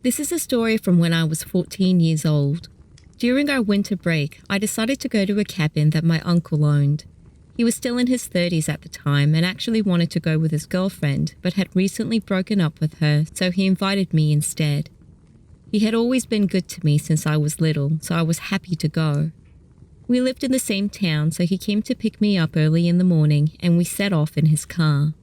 This is a story from when I was 14 years old. During our winter break, I decided to go to a cabin that my uncle owned. He was still in his 30s at the time and actually wanted to go with his girlfriend, but had recently broken up with her, so he invited me instead. He had always been good to me since I was little, so I was happy to go. We lived in the same town, so he came to pick me up early in the morning and we set off in his car.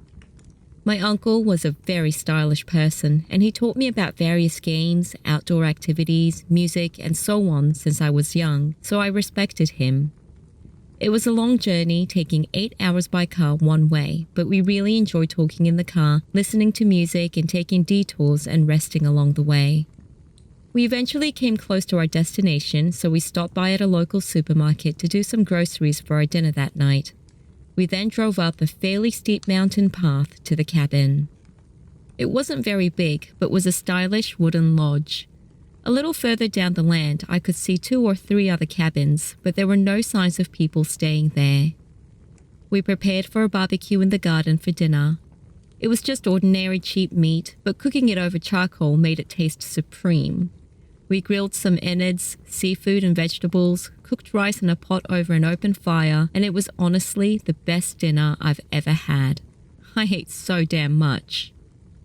My uncle was a very stylish person and he taught me about various games, outdoor activities, music and so on since I was young, so I respected him. It was a long journey, taking 8 hours by car one way, but we really enjoyed talking in the car, listening to music and taking detours and resting along the way. We eventually came close to our destination, so we stopped by at a local supermarket to do some groceries for our dinner that night. We then drove up a fairly steep mountain path to the cabin. It wasn't very big, but was a stylish wooden lodge. A little further down the land, I could see 2 or 3 other cabins, but there were no signs of people staying there. We prepared for a barbecue in the garden for dinner. It was just ordinary cheap meat, but cooking it over charcoal made it taste supreme. We grilled some innards, seafood and vegetables, cooked rice in a pot over an open fire, and it was honestly the best dinner I've ever had. I ate so damn much.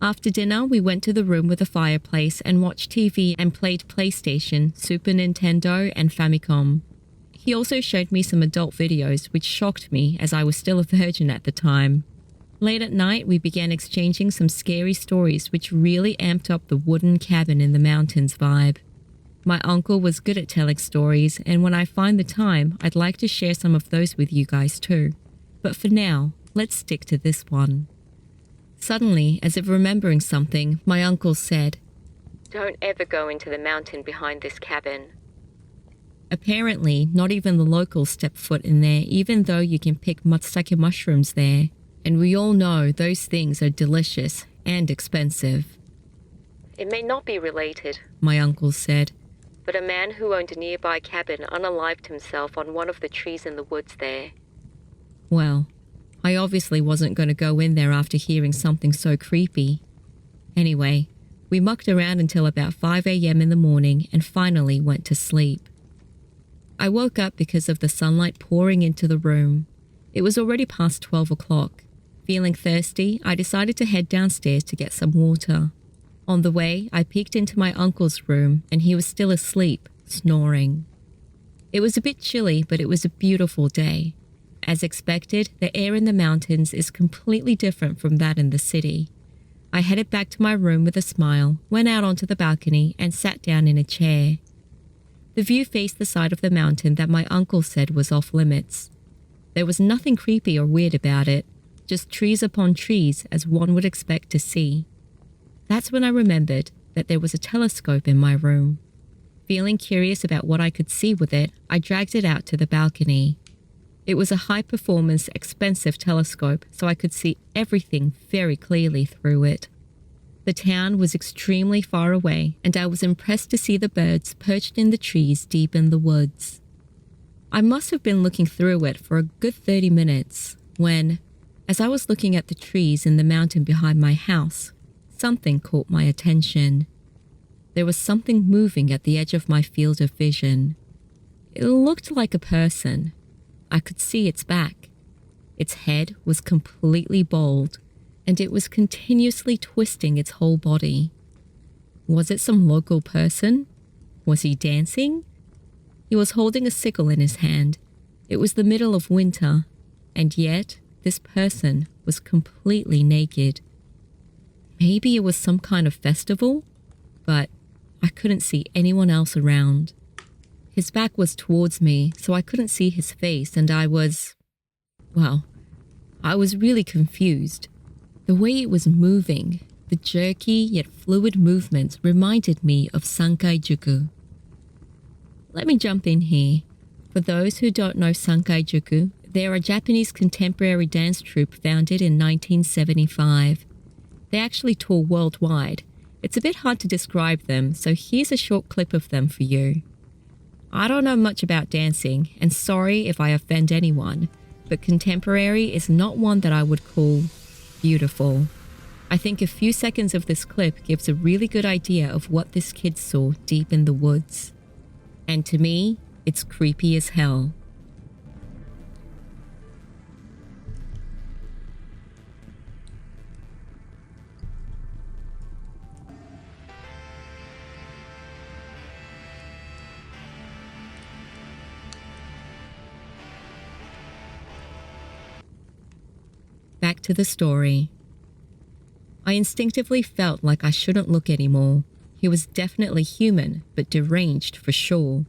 After dinner, we went to the room with a fireplace and watched TV and played PlayStation, Super Nintendo, and Famicom. He also showed me some adult videos, which shocked me as I was still a virgin at the time. Late at night, we began exchanging some scary stories which really amped up the wooden cabin in the mountains vibe. My uncle was good at telling stories, and when I find the time, I'd like to share some of those with you guys too. But for now, let's stick to this one. Suddenly, as if remembering something, my uncle said, "Don't ever go into the mountain behind this cabin." Apparently, not even the locals step foot in there, even though you can pick matsutake mushrooms there. And we all know those things are delicious and expensive. "It may not be related," my uncle said, "but a man who owned a nearby cabin unalived himself on one of the trees in the woods there." Well, I obviously wasn't going to go in there after hearing something so creepy. Anyway, we mucked around until about 5 a.m. in the morning and finally went to sleep. I woke up because of the sunlight pouring into the room. It was already past 12 o'clock. Feeling thirsty, I decided to head downstairs to get some water. On the way, I peeked into my uncle's room and he was still asleep, snoring. It was a bit chilly, but it was a beautiful day. As expected, the air in the mountains is completely different from that in the city. I headed back to my room with a smile, went out onto the balcony and sat down in a chair. The view faced the side of the mountain that my uncle said was off limits. There was nothing creepy or weird about it, just trees upon trees as one would expect to see. That's when I remembered that there was a telescope in my room. Feeling curious about what I could see with it, I dragged it out to the balcony. It was a high-performance, expensive telescope, so I could see everything very clearly through it. The town was extremely far away, and I was impressed to see the birds perched in the trees deep in the woods. I must have been looking through it for a good 30 minutes when, as I was looking at the trees in the mountain behind my house, something caught my attention. There was something moving at the edge of my field of vision. It looked like a person. I could see its back. Its head was completely bald, and it was continuously twisting its whole body. Was it some local person? Was he dancing? He was holding a sickle in his hand. It was the middle of winter, and yet this person was completely naked. Maybe it was some kind of festival, but I couldn't see anyone else around. His back was towards me, so I couldn't see his face, and I was really confused. The way it was moving, the jerky yet fluid movements reminded me of Sankai Juku. Let me jump in here. For those who don't know Sankai Juku, they're a Japanese contemporary dance troupe founded in 1975. They actually tour worldwide. It's a bit hard to describe them, so here's a short clip of them for you. I don't know much about dancing, and sorry if I offend anyone, but contemporary is not one that I would call beautiful. I think a few seconds of this clip gives a really good idea of what this kid saw deep in the woods. And to me, it's creepy as hell. Back to the story. I instinctively felt like I shouldn't look anymore. He was definitely human, but deranged for sure.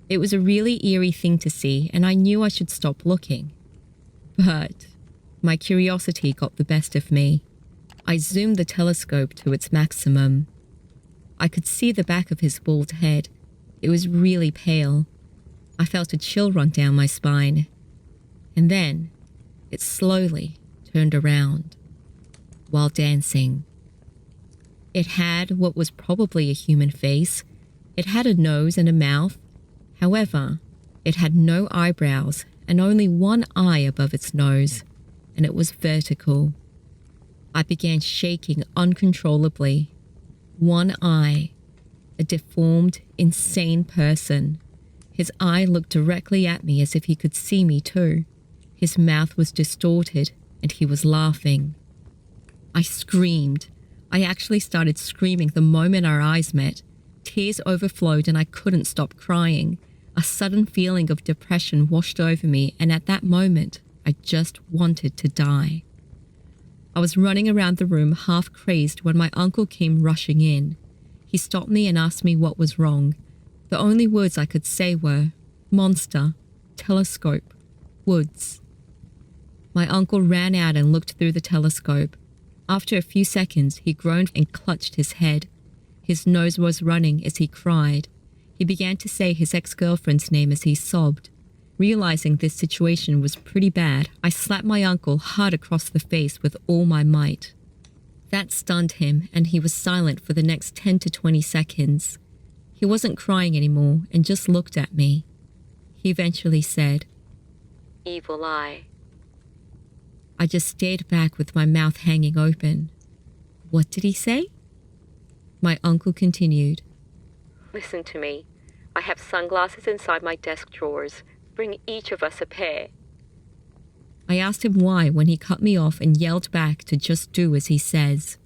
It was a really eerie thing to see, and I knew I should stop looking. But my curiosity got the best of me. I zoomed the telescope to its maximum. I could see the back of his bald head. It was really pale. I felt a chill run down my spine. And then it slowly turned around while dancing. It had what was probably a human face. It had a nose and a mouth. However, it had no eyebrows and only one eye above its nose, and it was vertical. I began shaking uncontrollably. One eye, a deformed, insane person. His eye looked directly at me as if he could see me too. His mouth was distorted, and he was laughing. I screamed. I actually started screaming the moment our eyes met. Tears overflowed and I couldn't stop crying. A sudden feeling of depression washed over me, and at that moment, I just wanted to die. I was running around the room half crazed when my uncle came rushing in. He stopped me and asked me what was wrong. The only words I could say were, monster, telescope, woods. My uncle ran out and looked through the telescope. After a few seconds, he groaned and clutched his head. His nose was running as he cried. He began to say his ex-girlfriend's name as he sobbed. Realizing this situation was pretty bad, I slapped my uncle hard across the face with all my might. That stunned him, and he was silent for the next 10 to 20 seconds. He wasn't crying anymore and just looked at me. He eventually said, "Evil eye." I just stared back with my mouth hanging open. What did he say? My uncle continued. "Listen to me. I have sunglasses inside my desk drawers. Bring each of us a pair." I asked him why when he cut me off and yelled back to just do as he says.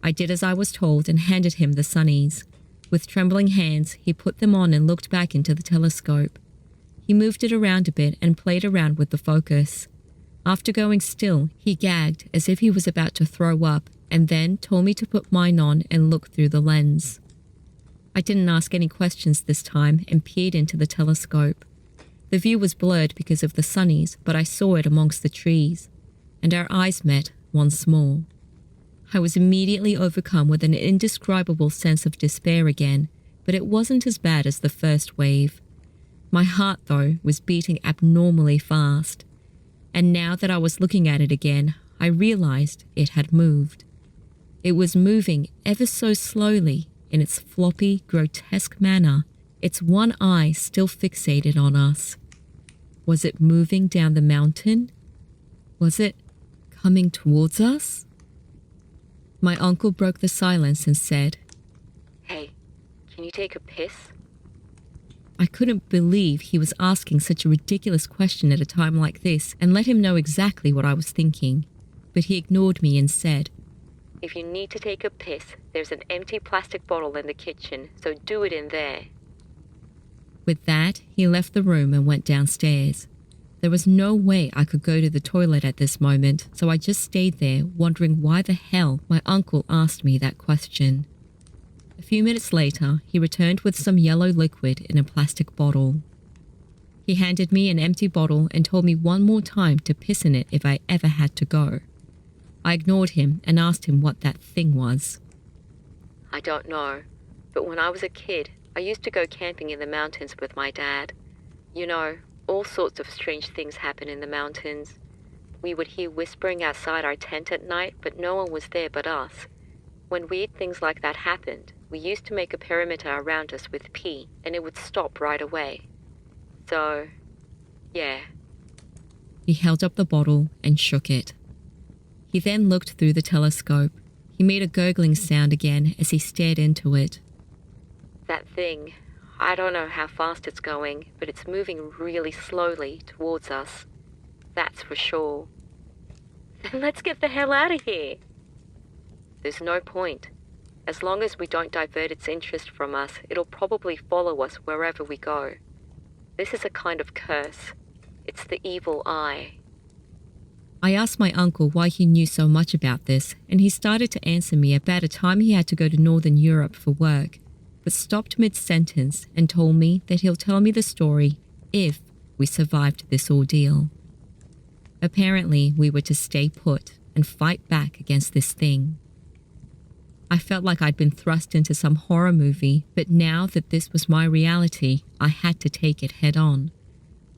I did as I was told and handed him the sunnies. With trembling hands, he put them on and looked back into the telescope. He moved it around a bit and played around with the focus. After going still, he gagged as if he was about to throw up and then told me to put mine on and look through the lens. I didn't ask any questions this time and peered into the telescope. The view was blurred because of the sunnies, but I saw it amongst the trees, and our eyes met once more. I was immediately overcome with an indescribable sense of despair again, but it wasn't as bad as the first wave. My heart, though, was beating abnormally fast. And now that I was looking at it again, I realized it had moved. It was moving ever so slowly in its floppy, grotesque manner, its one eye still fixated on us. Was it moving down the mountain? Was it coming towards us? My uncle broke the silence and said, "Hey, can you take a piss?" I couldn't believe he was asking such a ridiculous question at a time like this and let him know exactly what I was thinking. But he ignored me and said, "If you need to take a piss, there's an empty plastic bottle in the kitchen, so do it in there." With that, he left the room and went downstairs. There was no way I could go to the toilet at this moment, so I just stayed there wondering why the hell my uncle asked me that question. A few minutes later, he returned with some yellow liquid in a plastic bottle. He handed me an empty bottle and told me one more time to piss in it if I ever had to go. I ignored him and asked him what that thing was. "I don't know, but when I was a kid, I used to go camping in the mountains with my dad. You know, all sorts of strange things happen in the mountains. We would hear whispering outside our tent at night, but no one was there but us. When weird things like that happened, we used to make a perimeter around us with pee, and it would stop right away. So, yeah." He held up the bottle and shook it. He then looked through the telescope. He made a gurgling sound again as he stared into it. That thing, I don't know how fast it's going, but it's moving really slowly towards us. That's for sure. Then let's get the hell out of here. There's no point. As long as we don't divert its interest from us, it'll probably follow us wherever we go. This is a kind of curse. It's the evil eye. I asked my uncle why he knew so much about this, and he started to answer me about a time he had to go to Northern Europe for work, but stopped mid-sentence and told me that he'll tell me the story if we survived this ordeal. Apparently, we were to stay put and fight back against this thing. I felt like I'd been thrust into some horror movie, but now that this was my reality, I had to take it head on.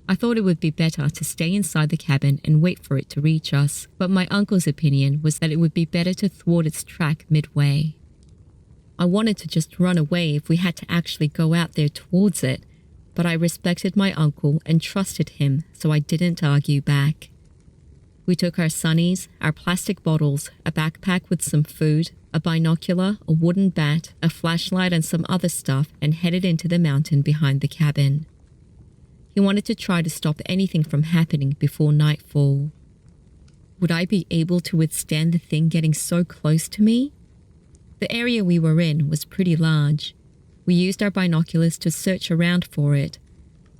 I thought it would be better to stay inside the cabin and wait for it to reach us, but my uncle's opinion was that it would be better to thwart its track midway. I wanted to just run away if we had to actually go out there towards it, but I respected my uncle and trusted him, so I didn't argue back. We took our sunnies, our plastic bottles, a backpack with some food, a binocular, a wooden bat, a flashlight and some other stuff and headed into the mountain behind the cabin. He wanted to try to stop anything from happening before nightfall. Would I be able to withstand the thing getting so close to me? The area we were in was pretty large. We used our binoculars to search around for it.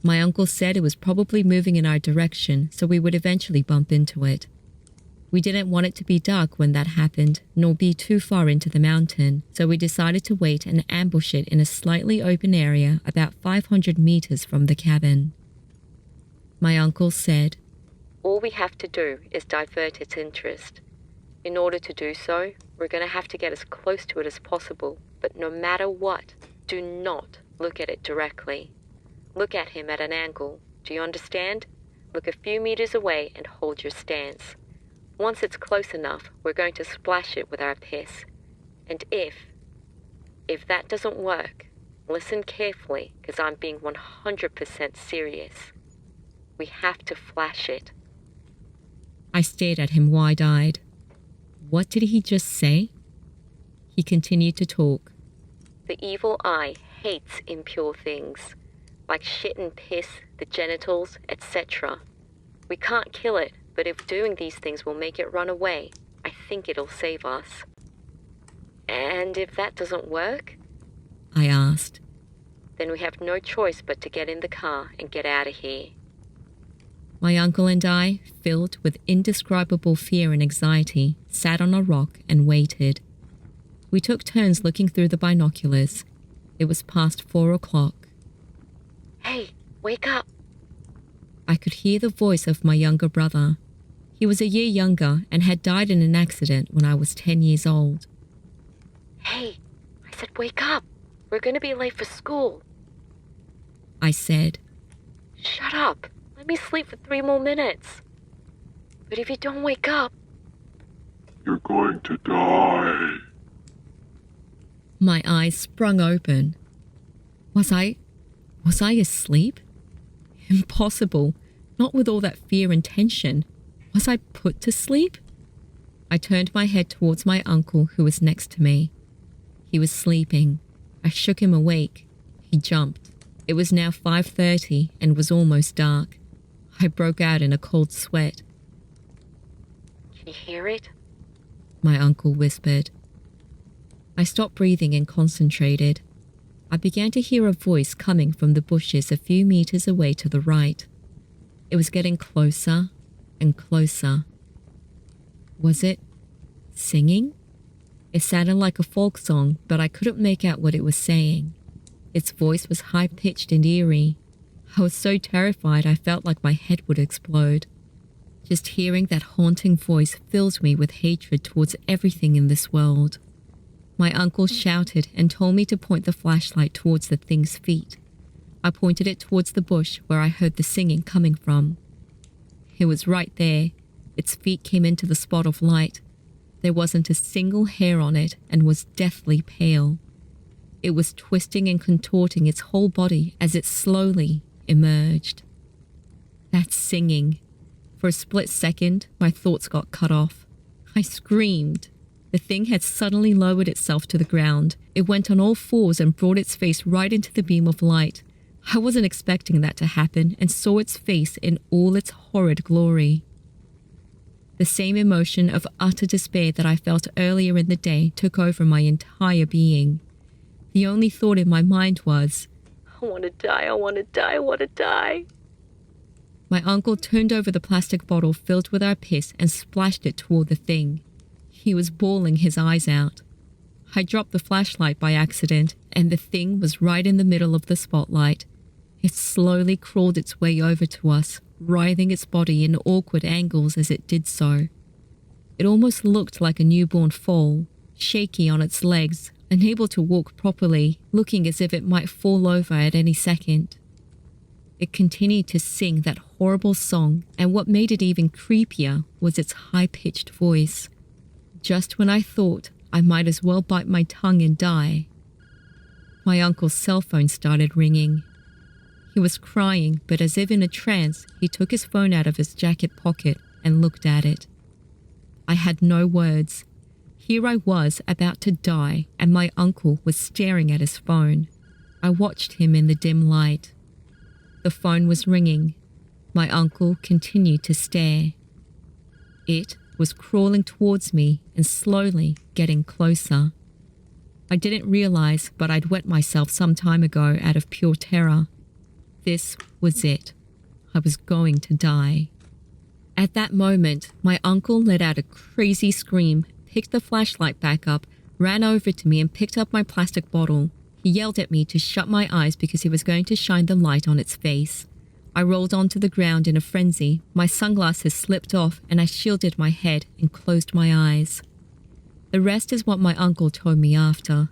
My uncle said it was probably moving in our direction, so we would eventually bump into it. We didn't want it to be dark when that happened, nor be too far into the mountain, so we decided to wait and ambush it in a slightly open area about 500 meters from the cabin. My uncle said, "All we have to do is divert its interest. In order to do so, we're going to have to get as close to it as possible, but no matter what, do not look at it directly. Look at him at an angle. Do you understand? Look a few meters away and hold your stance. Once it's close enough, we're going to splash it with our piss. And if that doesn't work, listen carefully, because I'm being 100% serious. We have to flash it." I stared at him wide-eyed. What did he just say? He continued to talk. "The evil eye hates impure things, like shit and piss, the genitals, etc. We can't kill it, but if doing these things will make it run away, I think it'll save us." "And if that doesn't work?" I asked. "Then we have no choice but to get in the car and get out of here." My uncle and I, filled with indescribable fear and anxiety, sat on a rock and waited. We took turns looking through the binoculars. It was past 4 o'clock. "Hey, wake up!" I could hear the voice of my younger brother. He was a year younger and had died in an accident when I was 10 years old. "Hey," I said, "wake up! We're going to be late for school." I said, "Shut up! Let me sleep for 3 more minutes. But if you don't wake up..." "You're going to die." My eyes sprung open. Was I asleep? Impossible. Not with all that fear and tension. Was I put to sleep? I turned my head towards my uncle who was next to me. He was sleeping. I shook him awake. He jumped. It was now 5:30 and was almost dark. I broke out in a cold sweat. "Can you hear it?" my uncle whispered. I stopped breathing and concentrated. I began to hear a voice coming from the bushes a few meters away to the right. It was getting closer and closer. Was it singing? It sounded like a folk song, but I couldn't make out what it was saying. Its voice was high-pitched and eerie. I was so terrified I felt like my head would explode. Just hearing that haunting voice filled me with hatred towards everything in this world. My uncle shouted and told me to point the flashlight towards the thing's feet. I pointed it towards the bush where I heard the singing coming from. It was right there. Its feet came into the spot of light. There wasn't a single hair on it and was deathly pale. It was twisting and contorting its whole body as it slowly emerged. That singing. For a split second, my thoughts got cut off. I screamed. The thing had suddenly lowered itself to the ground. It went on all fours and brought its face right into the beam of light. I wasn't expecting that to happen and saw its face in all its horrid glory. The same emotion of utter despair that I felt earlier in the day took over my entire being. The only thought in my mind was, I want to die, I want to die, I want to die. My uncle turned over the plastic bottle filled with our piss and splashed it toward the thing. He was bawling his eyes out. I dropped the flashlight by accident, and the thing was right in the middle of the spotlight. It slowly crawled its way over to us, writhing its body in awkward angles as it did so. It almost looked like a newborn foal, shaky on its legs, unable to walk properly, looking as if it might fall over at any second. It continued to sing that horrible song, and what made it even creepier was its high-pitched voice. Just when I thought I might as well bite my tongue and die, my uncle's cell phone started ringing. He was crying, but as if in a trance, he took his phone out of his jacket pocket and looked at it. I had no words. Here I was about to die, and my uncle was staring at his phone. I watched him in the dim light. The phone was ringing. My uncle continued to stare. It was crawling towards me and slowly getting closer. I didn't realize, but I'd wet myself some time ago out of pure terror. This was it. I was going to die. At that moment, my uncle let out a crazy scream, picked the flashlight back up, ran over to me and picked up my plastic bottle. He yelled at me to shut my eyes because he was going to shine the light on its face. I rolled onto the ground in a frenzy. My sunglasses slipped off and I shielded my head and closed my eyes. The rest is what my uncle told me after.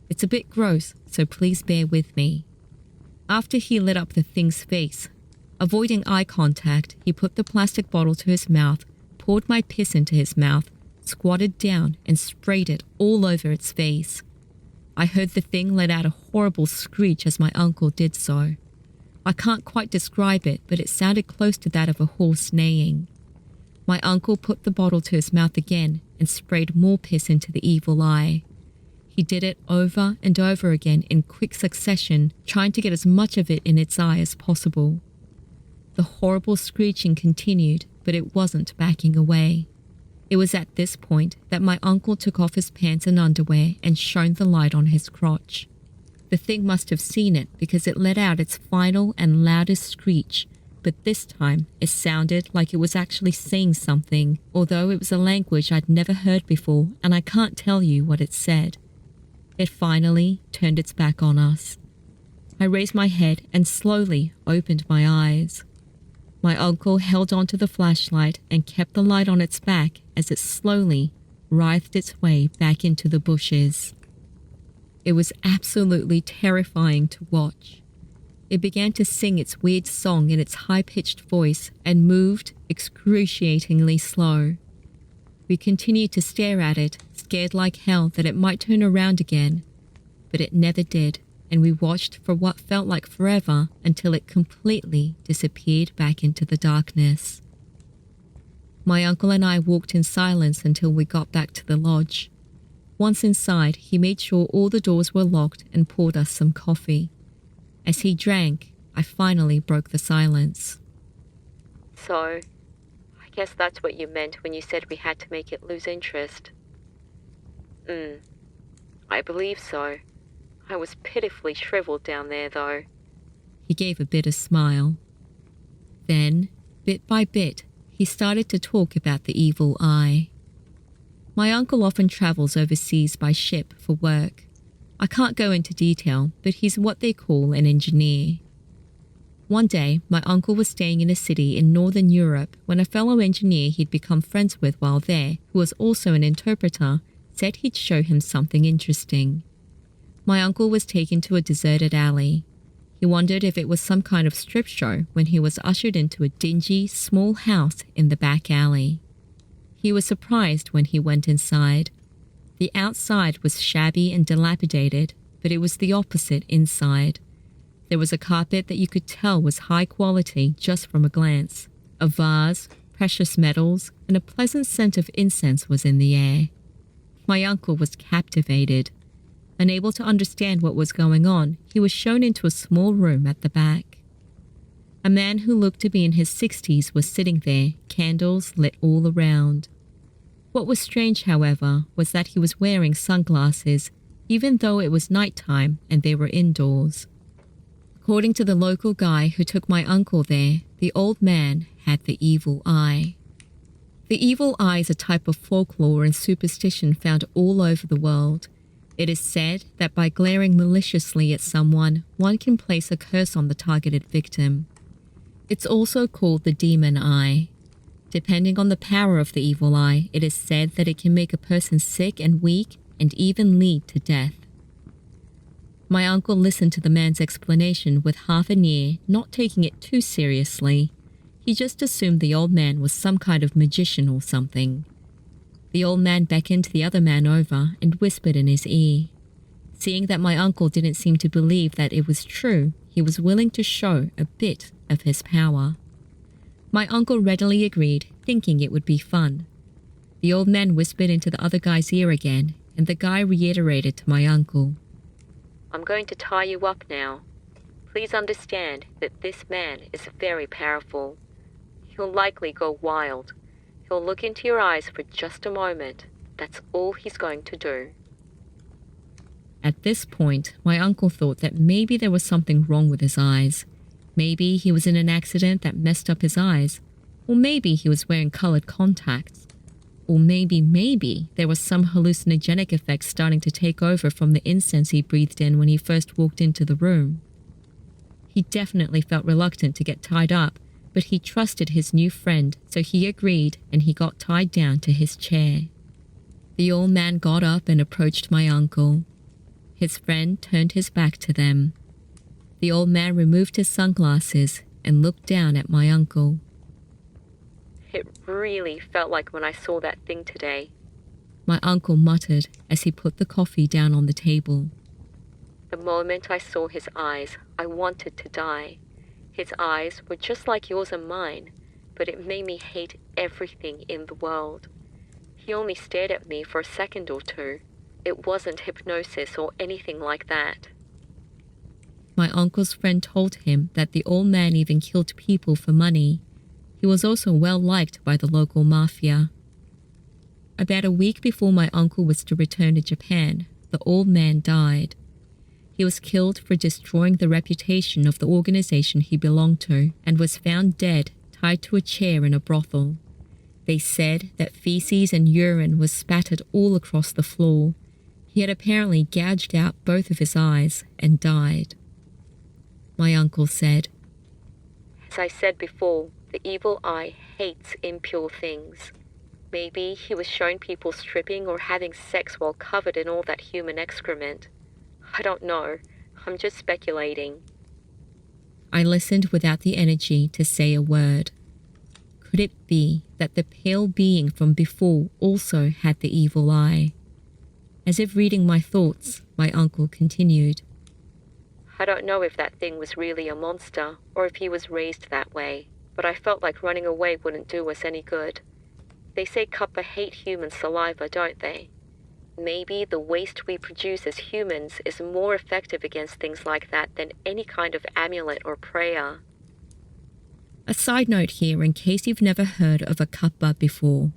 It's a bit gross, so please bear with me. After he lit up the thing's face, avoiding eye contact, he put the plastic bottle to his mouth, poured my piss into his mouth, squatted down and sprayed it all over its face. I heard the thing let out a horrible screech as my uncle did so. I can't quite describe it, but it sounded close to that of a horse neighing. My uncle put the bottle to his mouth again and sprayed more piss into the evil eye. He did it over and over again in quick succession, trying to get as much of it in its eye as possible. The horrible screeching continued, but it wasn't backing away. It was at this point that my uncle took off his pants and underwear and shone the light on his crotch. The thing must have seen it because it let out its final and loudest screech, but this time it sounded like it was actually saying something, although it was a language I'd never heard before and I can't tell you what it said. It finally turned its back on us. I raised my head and slowly opened my eyes. My uncle held onto the flashlight and kept the light on its back as it slowly writhed its way back into the bushes. It was absolutely terrifying to watch. It began to sing its weird song in its high-pitched voice and moved excruciatingly slow. We continued to stare at it, scared like hell that it might turn around again, but it never did, and we watched for what felt like forever until it completely disappeared back into the darkness. My uncle and I walked in silence until we got back to the lodge. Once inside, he made sure all the doors were locked and poured us some coffee. As he drank, I finally broke the silence. So, I guess that's what you meant when you said we had to make it lose interest. I believe so. I was pitifully shriveled down there, though. He gave a bitter smile. Then, bit by bit, he started to talk about the evil eye. My uncle often travels overseas by ship for work. I can't go into detail, but he's what they call an engineer. One day, my uncle was staying in a city in Northern Europe when a fellow engineer he'd become friends with while there, who was also an interpreter, said he'd show him something interesting. My uncle was taken to a deserted alley. He wondered if it was some kind of strip show when he was ushered into a dingy, small house in the back alley. He was surprised when he went inside. The outside was shabby and dilapidated, but it was the opposite inside. There was a carpet that you could tell was high quality just from a glance, a vase, precious metals, and a pleasant scent of incense was in the air. My uncle was captivated. Unable to understand what was going on, he was shown into a small room at the back. A man who looked to be in his 60s was sitting there, candles lit all around. What was strange, however, was that he was wearing sunglasses, even though it was nighttime and they were indoors. According to the local guy who took my uncle there, the old man had the evil eye. The evil eye is a type of folklore and superstition found all over the world. It is said that by glaring maliciously at someone, one can place a curse on the targeted victim. It's also called the demon eye. Depending on the power of the evil eye, it is said that it can make a person sick and weak and even lead to death. My uncle listened to the man's explanation with half an ear, not taking it too seriously. He just assumed the old man was some kind of magician or something. The old man beckoned the other man over and whispered in his ear. Seeing that my uncle didn't seem to believe that it was true, he was willing to show a bit of his power. My uncle readily agreed, thinking it would be fun. The old man whispered into the other guy's ear again, and the guy reiterated to my uncle, "I'm going to tie you up now. Please understand that this man is very powerful. He'll likely go wild. He'll look into your eyes for just a moment. That's all he's going to do." At this point, my uncle thought that maybe there was something wrong with his eyes. Maybe he was in an accident that messed up his eyes. Or maybe he was wearing colored contacts. Or maybe there was some hallucinogenic effect starting to take over from the incense he breathed in when he first walked into the room. He definitely felt reluctant to get tied up, but he trusted his new friend, so he agreed and he got tied down to his chair. The old man got up and approached my uncle. His friend turned his back to them. The old man removed his sunglasses and looked down at my uncle. "It really felt like when I saw that thing today," my uncle muttered as he put the coffee down on the table. "The moment I saw his eyes, I wanted to die. His eyes were just like yours and mine, but it made me hate everything in the world. He only stared at me for a second or two. It wasn't hypnosis or anything like that." My uncle's friend told him that the old man even killed people for money. He was also well liked by the local mafia. About a week before my uncle was to return to Japan, the old man died. He was killed for destroying the reputation of the organization he belonged to and was found dead, tied to a chair in a brothel. They said that feces and urine was spattered all across the floor. He had apparently gouged out both of his eyes and died. My uncle said, "As I said before, the evil eye hates impure things. Maybe he was showing people stripping or having sex while covered in all that human excrement. I don't know. I'm just speculating." I listened without the energy to say a word. Could it be that the pale being from before also had the evil eye? As if reading my thoughts, my uncle continued, "I don't know if that thing was really a monster or if he was raised that way, but I felt like running away wouldn't do us any good. They say Kappa hate human saliva, don't they? Maybe the waste we produce as humans is more effective against things like that than any kind of amulet or prayer." A side note here in case you've never heard of a Kappa before.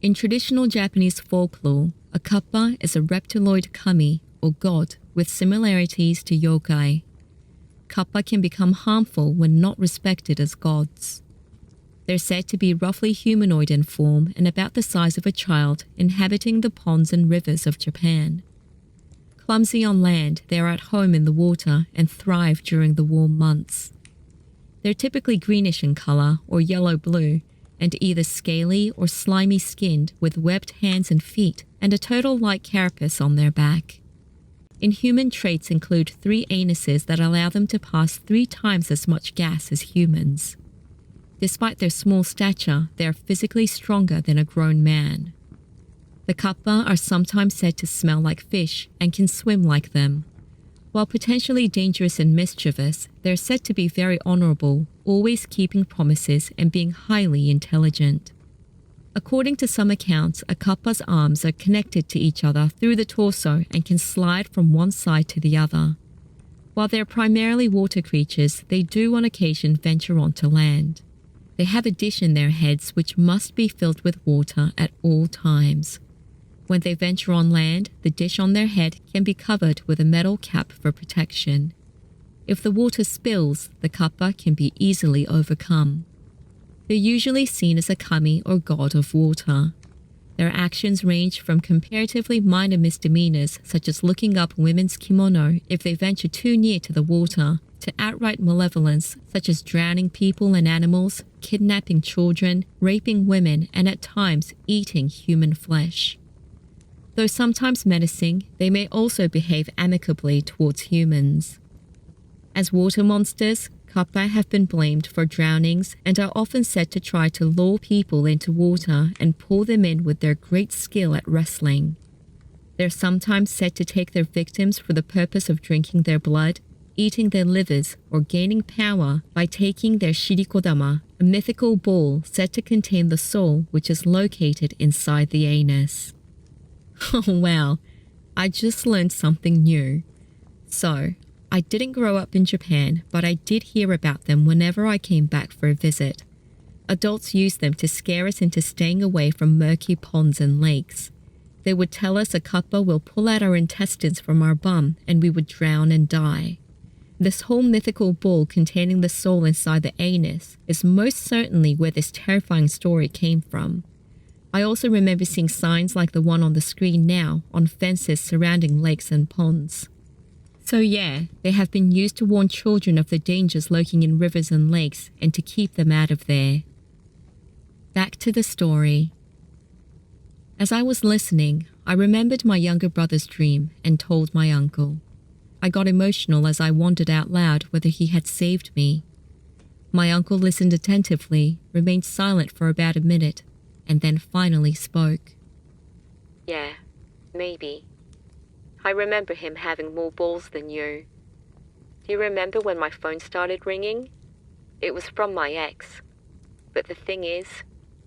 In traditional Japanese folklore, a Kappa is a reptiloid kami or god with similarities to Yokai. Kappa can become harmful when not respected as gods. They're said to be roughly humanoid in form and about the size of a child, inhabiting the ponds and rivers of Japan. Clumsy on land, they are at home in the water and thrive during the warm months. They're typically greenish in color or yellow-blue and either scaly or slimy skinned with webbed hands and feet and a turtle-like carapace on their back. Inhuman traits include 3 anuses that allow them to pass 3 times as much gas as humans. Despite their small stature, they are physically stronger than a grown man. The Kappa are sometimes said to smell like fish and can swim like them. While potentially dangerous and mischievous, they're said to be very honorable, always keeping promises and being highly intelligent. According to some accounts, a Kappa's arms are connected to each other through the torso and can slide from one side to the other. While they're primarily water creatures, they do on occasion venture onto land. They have a dish in their heads which must be filled with water at all times. When they venture on land, the dish on their head can be covered with a metal cap for protection. If the water spills, the Kappa can be easily overcome. They're usually seen as a kami or god of water. Their actions range from comparatively minor misdemeanors such as looking up women's kimono if they venture too near to the water, to outright malevolence such as drowning people and animals, kidnapping children, raping women, and at times eating human flesh. Though sometimes menacing, they may also behave amicably towards humans. As water monsters, Kappa have been blamed for drownings and are often said to try to lure people into water and pull them in with their great skill at wrestling. They're sometimes said to take their victims for the purpose of drinking their blood, eating their livers, or gaining power by taking their shirikodama, a mythical ball said to contain the soul which is located inside the anus. Oh wow, I just learned something new. So, I didn't grow up in Japan, but I did hear about them whenever I came back for a visit. Adults used them to scare us into staying away from murky ponds and lakes. They would tell us a Kappa will pull out our intestines from our bum and we would drown and die. This whole mythical ball containing the soul inside the anus is most certainly where this terrifying story came from. I also remember seeing signs like the one on the screen now on fences surrounding lakes and ponds. So yeah, they have been used to warn children of the dangers lurking in rivers and lakes and to keep them out of there. Back to the story. As I was listening, I remembered my younger brother's dream and told my uncle. I got emotional as I wondered out loud whether he had saved me. My uncle listened attentively, remained silent for about a minute, and then finally spoke. Yeah, maybe. I remember him having more balls than you. Do you remember when my phone started ringing? It was from my ex. But the thing is,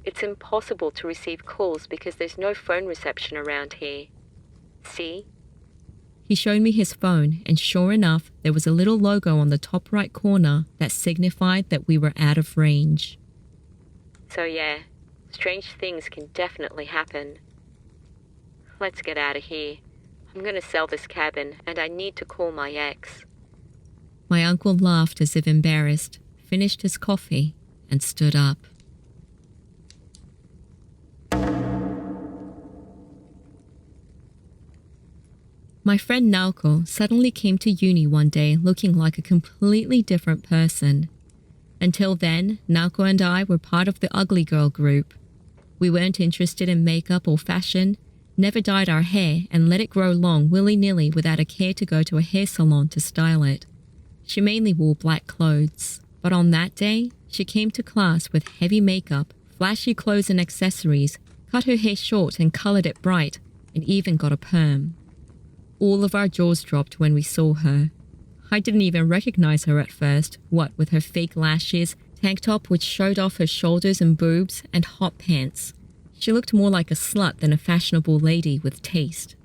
it's impossible to receive calls because there's no phone reception around here. See? He showed me his phone, and sure enough, there was a little logo on the top right corner that signified that we were out of range. So yeah, strange things can definitely happen. Let's get out of here. I'm gonna sell this cabin, and I need to call my ex. My uncle laughed as if embarrassed, finished his coffee, and stood up. My friend Naoko suddenly came to uni one day looking like a completely different person. Until then, Naoko and I were part of the ugly girl group. We weren't interested in makeup or fashion, never dyed our hair and let it grow long willy-nilly without a care to go to a hair salon to style it. She mainly wore black clothes, but on that day, she came to class with heavy makeup, flashy clothes and accessories, cut her hair short and colored it bright, and even got a perm. All of our jaws dropped when we saw her. I didn't even recognize her at first, what with her fake lashes, tank top which showed off her shoulders and boobs, and hot pants. She looked more like a slut than a fashionable lady with taste.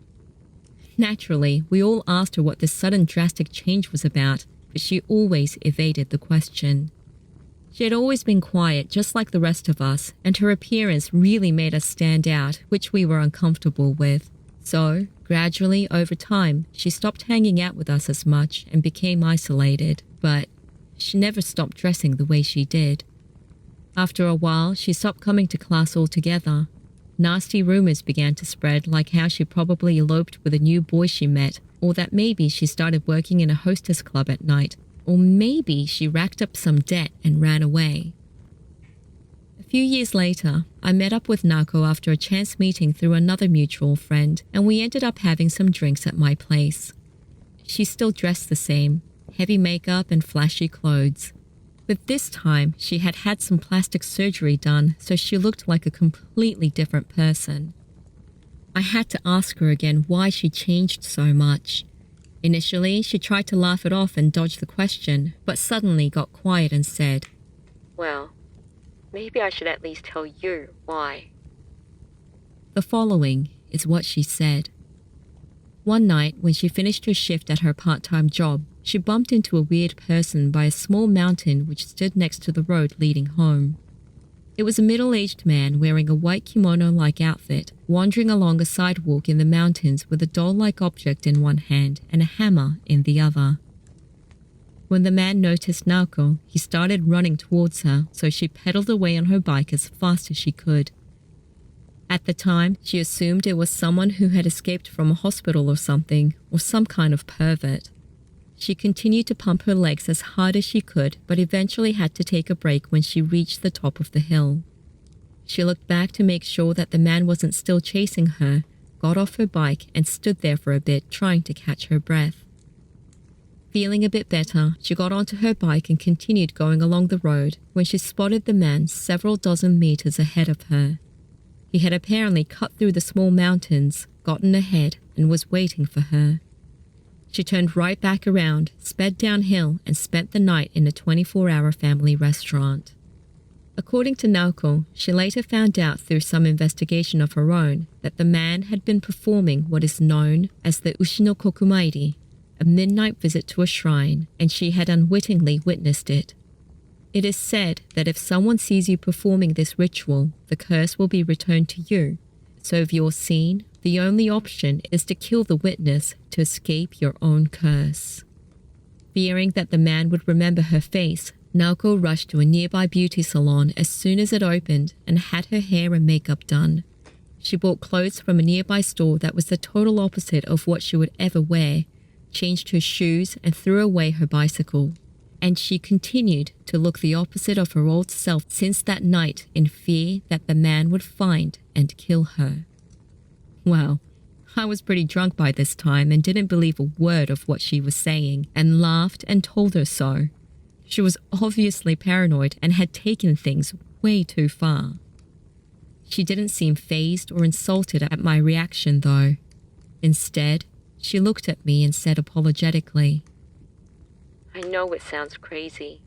Naturally, we all asked her what this sudden drastic change was about, but she always evaded the question. She had always been quiet, just like the rest of us, and her appearance really made us stand out, which we were uncomfortable with. So, gradually, over time, she stopped hanging out with us as much and became isolated, but she never stopped dressing the way she did. After a while, she stopped coming to class altogether. Nasty rumors began to spread, like how she probably eloped with a new boy she met, or that maybe she started working in a hostess club at night, or maybe she racked up some debt and ran away. A few years later, I met up with Naoko after a chance meeting through another mutual friend, and we ended up having some drinks at my place. She still dressed the same, heavy makeup and flashy clothes. But this time, she had had some plastic surgery done, so she looked like a completely different person. I had to ask her again why she changed so much. Initially, she tried to laugh it off and dodge the question, but suddenly got quiet and said, "Well, maybe I should at least tell you why." The following is what she said. One night, when she finished her shift at her part-time job, she bumped into a weird person by a small mountain which stood next to the road leading home. It was a middle-aged man wearing a white kimono-like outfit, wandering along a sidewalk in the mountains with a doll-like object in one hand and a hammer in the other. When the man noticed Naoko, he started running towards her, so she pedaled away on her bike as fast as she could. At the time, she assumed it was someone who had escaped from a hospital or something, or some kind of pervert. She continued to pump her legs as hard as she could, but eventually had to take a break when she reached the top of the hill. She looked back to make sure that the man wasn't still chasing her, got off her bike, and stood there for a bit trying to catch her breath. Feeling a bit better, she got onto her bike and continued going along the road when she spotted the man several dozen meters ahead of her. He had apparently cut through the small mountains, gotten ahead, and was waiting for her. She turned right back around, sped downhill, and spent the night in a 24-hour family restaurant. According to Naoko, she later found out through some investigation of her own that the man had been performing what is known as the Ushi no Kokumairi, a midnight visit to a shrine, and she had unwittingly witnessed it. It is said that if someone sees you performing this ritual, the curse will be returned to you. So if you're seen, the only option is to kill the witness to escape your own curse. Fearing that the man would remember her face, Naoko rushed to a nearby beauty salon as soon as it opened and had her hair and makeup done. She bought clothes from a nearby store that was the total opposite of what she would ever wear, changed her shoes and threw away her bicycle. And she continued to look the opposite of her old self since that night in fear that the man would find and kill her. Well, I was pretty drunk by this time and didn't believe a word of what she was saying and laughed and told her so. She was obviously paranoid and had taken things way too far. She didn't seem fazed or insulted at my reaction though. Instead, she looked at me and said apologetically, "I know it sounds crazy,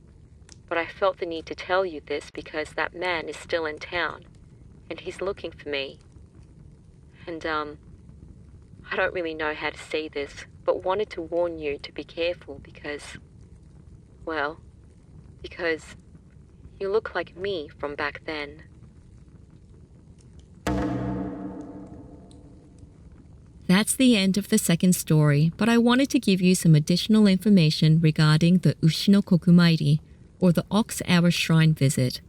but I felt the need to tell you this because that man is still in town, and he's looking for me. And, I don't really know how to say this, but wanted to warn you to be careful because you look like me from back then." That's the end of the second story, but I wanted to give you some additional information regarding the Ushi no Kokumairi, or the Ox Hour Shrine visit.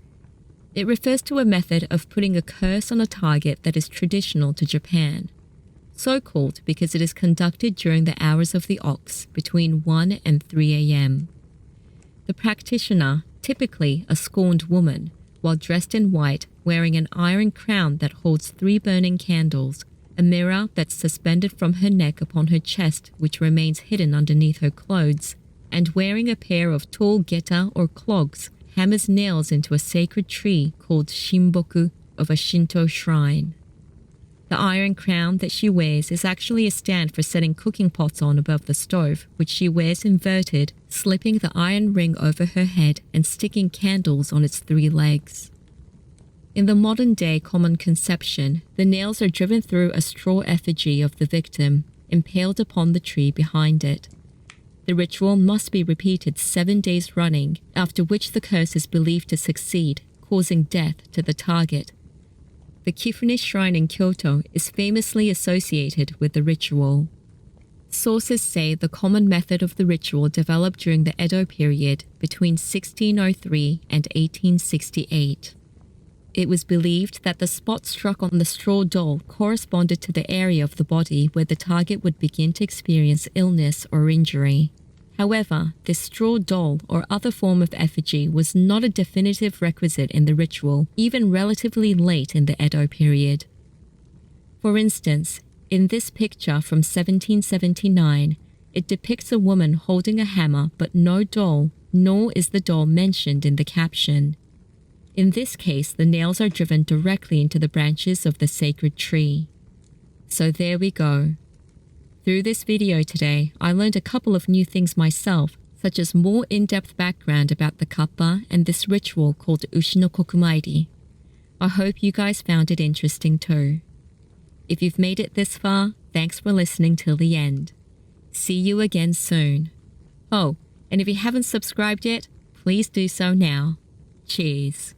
It refers to a method of putting a curse on a target that is traditional to Japan. So called because it is conducted during the hours of the ox, between 1 and 3 a.m. The practitioner, typically a scorned woman, while dressed in white, wearing an iron crown that holds 3 burning candles, a mirror that's suspended from her neck upon her chest which remains hidden underneath her clothes, and wearing a pair of tall geta or clogs, hammers nails into a sacred tree called Shinboku of a Shinto shrine. The iron crown that she wears is actually a stand for setting cooking pots on above the stove, which she wears inverted, slipping the iron ring over her head and sticking candles on its 3 legs. In the modern-day common conception, the nails are driven through a straw effigy of the victim, impaled upon the tree behind it. The ritual must be repeated 7 days running, after which the curse is believed to succeed, causing death to the target. The Kifune Shrine in Kyoto is famously associated with the ritual. Sources say the common method of the ritual developed during the Edo period between 1603 and 1868. It was believed that the spot struck on the straw doll corresponded to the area of the body where the target would begin to experience illness or injury. However, this straw doll or other form of effigy was not a definitive requisite in the ritual, even relatively late in the Edo period. For instance, in this picture from 1779, it depicts a woman holding a hammer but no doll, nor is the doll mentioned in the caption. In this case, the nails are driven directly into the branches of the sacred tree. So there we go. Through this video today, I learned a couple of new things myself, such as more in-depth background about the Kappa and this ritual called Ushi no Kokumairi. I hope you guys found it interesting too. If you've made it this far, thanks for listening till the end. See you again soon. Oh, and if you haven't subscribed yet, please do so now. Cheers.